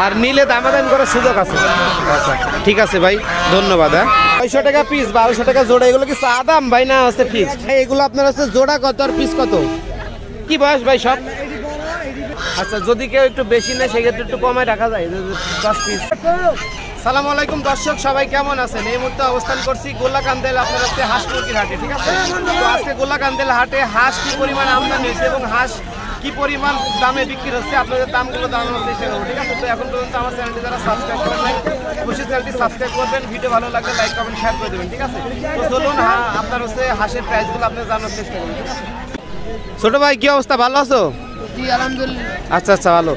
আর নিলে দামাদাম করার সুযোগ আছে। আচ্ছা ঠিক আছে ভাই, ধন্যবাদ। 600 টাকা পিস, 1200 টাকা জোড়া। এগুলো কি চা দাম ভাই না হচ্ছে ফিক্স? এগুলো আপনার হচ্ছে জোড়া কত আর পিস কত? কি বয়স ভাই সব? আচ্ছা যদি কেউ একটু বেশি নেয় সেক্ষেত্রে একটু কমায় রাখা যায় 10 পিস। সালামু আলাইকুম দর্শক, সবাই কেমন আছেন? এই মুহূর্তে অবস্থান করছি গোলাকান্দেল, আপনার হচ্ছে হাঁস মুরগির হাটে, ঠিক আছে? তো আজকে গোলাকান্দেল হাটে হাঁস কি পরিমাণ আমদানি হয়েছে এবং হাঁস কি পরিমাণ দামে বিক্রি হচ্ছে আপনাদের দামগুলো জানানোর চেষ্টা করবো, ঠিক আছে? তো এখন পর্যন্ত আমার চ্যানেলটি যারা সাবস্ক্রাইব করেন নাই অবশ্যই চ্যানেলটি সাবস্ক্রাইব করবেন, ভিডিও ভালো লাগলে লাইক কমেন্ট শেয়ার করে দেবেন, ঠিক আছে? তো চলুন আপনার হচ্ছে হাঁসের প্রাইসগুলো আপনি জানানোর চেষ্টা করবেন, ঠিক আছে? ছোট ভাই কি অবস্থা, ভালো আছো? জি আলহামদুলিল্লাহ। আচ্ছা আচ্ছা ভালো।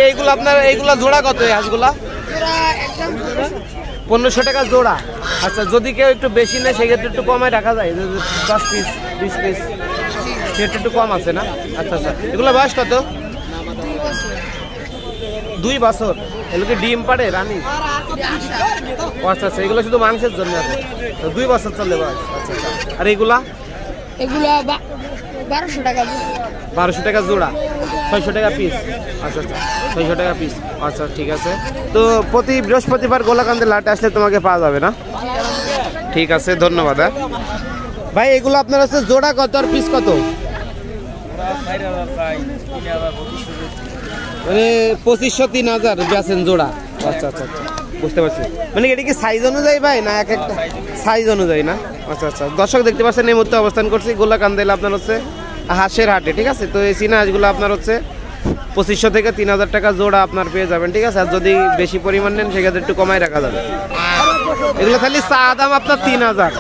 এইগুলো আপনার এইগুলা জোড়া কত এই হাঁসগুলা? 1500 টাকা জোড়া। আচ্ছা যদি কেউ একটু বেশি নেয় সেক্ষেত্রে একটু কমায় রাখা যায় 10 পিস 20 পিস, সেটা একটু কম আছে না? আচ্ছা আচ্ছা এগুলো বয়স কত? 2 বছর। এগুলো কি ডিম পাড়ে রানী? আচ্ছা আচ্ছা এগুলো শুধু মাংসের জন্য আছে, 2 বছর চলে বয়স। আচ্ছা আচ্ছা আর এগুলা? এগুলা 1200 টাকা। 1200 টাকা জোড়া, 600 টাকা পিস। আচ্ছা আচ্ছা 600 টাকা পিস। আচ্ছা ঠিক আছে। তো প্রতি বৃহস্পতিবার গোলাকান্দের হাটে আসলে তোমাকে পাওয়া যাবে না? ঠিক আছে ধন্যবাদ। ভাই এগুলো আপনার হচ্ছে জোড়া কত আর পিস কত? মানে 2500 3000 বেচেন জোড়া। আচ্ছা আচ্ছা আচ্ছা বুঝতে পারছি। মানে এটা কি সাইজ অনুযায়ী ভাই না এক একটা সাইজ অনুযায়ী না? আচ্ছা আচ্ছা দর্শক দেখতে পাচ্ছেন এই মুহূর্তে অবস্থান করছি গোলাকান্দেল আপনার হচ্ছে হাঁসের হাটে, ঠিক আছে? তো এই চীনা হাঁসগুলো আপনার হচ্ছে 2500 থেকে 3000 টাকা জোড়া আপনার পেয়ে যাবেন, ঠিক আছে? আর যদি বেশি পরিমাণ নেন সেক্ষেত্রে একটু কমাই রাখা যাবে। এগুলো খালি চা দাম আপনার 3000।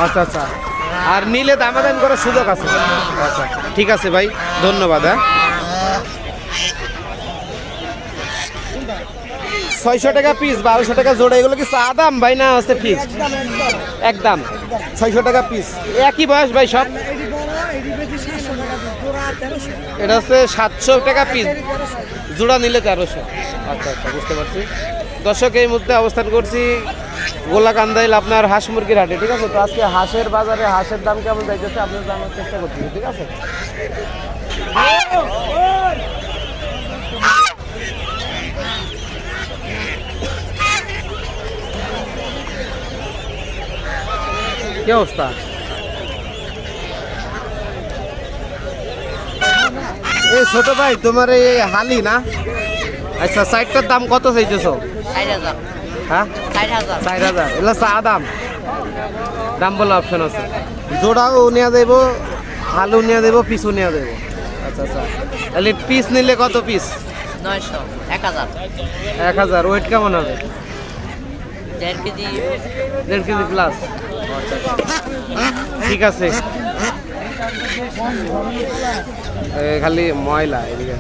আচ্ছা আচ্ছা আর নিলে দামাদাম করার সুযোগ আছে। আচ্ছা ঠিক আছে ভাই, ধন্যবাদ। 600 টাকা পিস, 1200 টাকা জোড়া। এগুলো কি চা দাম ভাই না হচ্ছে ফিক্স? একদম 600 টাকা পিস। একই বয়স ভাই সব? এটা হচ্ছে 700 টাকা পিস, জোড়া নিলে 1300। আচ্ছা আচ্ছা বুঝতে পারছি। দর্শক এই মুহূর্তে অবস্থান করছি গোলাকান্দাইল আপনার হাঁস মুরগির হাটে, ঠিক আছে? তো আজকে হাঁসের বাজারে হাঁসের দাম কেমন যাইতেছে আপনার জানার চেষ্টা করছি, ঠিক আছে? কি অবস্থা? এই ছোট ভাই তোমার এই হালি না? আচ্ছা সাইডটার দাম কত চাইতেছো? 4000। হ্যাঁ 4000। এগুলো চা দাম, দাম বলার অপশন আছে। জোড়াও নেওয়া যাইব, হালু নেওয়া যাইব, পিসও নেওয়া যাইব। আচ্ছা আচ্ছা তাহলে পিস নিলে কত পিস? 900 1000। 1000। ওয়েট কেমন হবে? 1.5 কেজি। 1.5 KG plus. ঠিক আছে। খালি ময়লা এদিকে।